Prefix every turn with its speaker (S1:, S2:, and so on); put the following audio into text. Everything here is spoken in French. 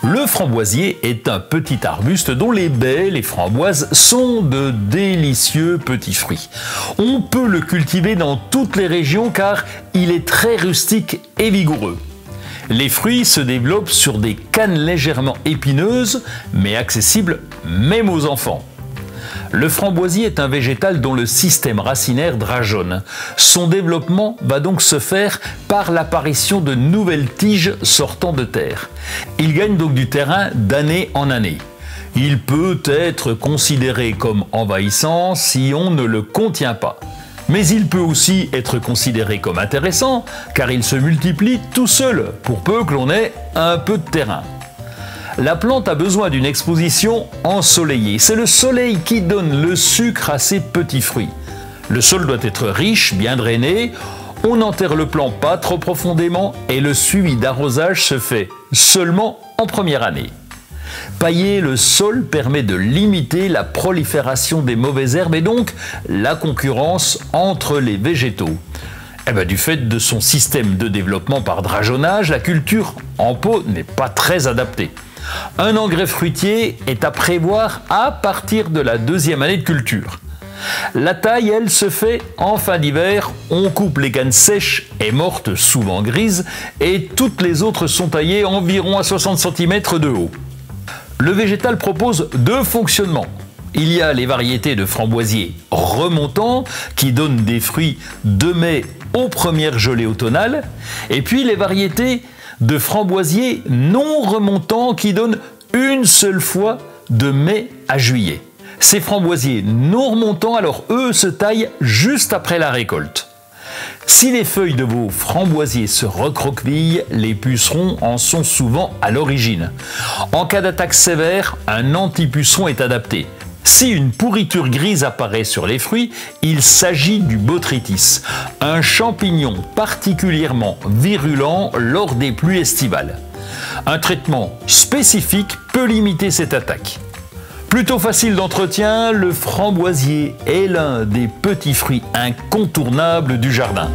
S1: Le framboisier est un petit arbuste dont les baies, les framboises, sont de délicieux petits fruits. On peut le cultiver dans toutes les régions car il est très rustique et vigoureux. Les fruits se développent sur des cannes légèrement épineuses, mais accessibles même aux enfants. Le framboisier est un végétal dont le système racinaire drageonne. Son développement va donc se faire par l'apparition de nouvelles tiges sortant de terre. Il gagne donc du terrain d'année en année. Il peut être considéré comme envahissant si on ne le contient pas. Mais il peut aussi être considéré comme intéressant car il se multiplie tout seul pour peu que l'on ait un peu de terrain. La plante a besoin d'une exposition ensoleillée. C'est le soleil qui donne le sucre à ses petits fruits. Le sol doit être riche, bien drainé. On n'enterre le plant pas trop profondément et le suivi d'arrosage se fait seulement en première année. Pailler le sol permet de limiter la prolifération des mauvaises herbes et donc la concurrence entre les végétaux. Du fait de son système de développement par drageonnage, la culture en pot n'est pas très adaptée. Un engrais fruitier est à prévoir à partir de la deuxième année de culture. La taille, elle, se fait en fin d'hiver. On coupe les cannes sèches et mortes, souvent grises, et toutes les autres sont taillées environ à 60 cm de haut. Le végétal propose deux fonctionnements. Il y a les variétés de framboisiers remontants qui donnent des fruits de mai aux premières gelées automnales, et puis les variétés de framboisiers non remontants qui donnent une seule fois de mai à juillet. Ces framboisiers non remontants, alors eux, se taillent juste après la récolte. Si les feuilles de vos framboisiers se recroquevillent, les pucerons en sont souvent à l'origine. En cas d'attaque sévère, un anti-puceron est adapté. Si une pourriture grise apparaît sur les fruits, il s'agit du botrytis, un champignon particulièrement virulent lors des pluies estivales. Un traitement spécifique peut limiter cette attaque. Plutôt facile d'entretien, le framboisier est l'un des petits fruits incontournables du jardin.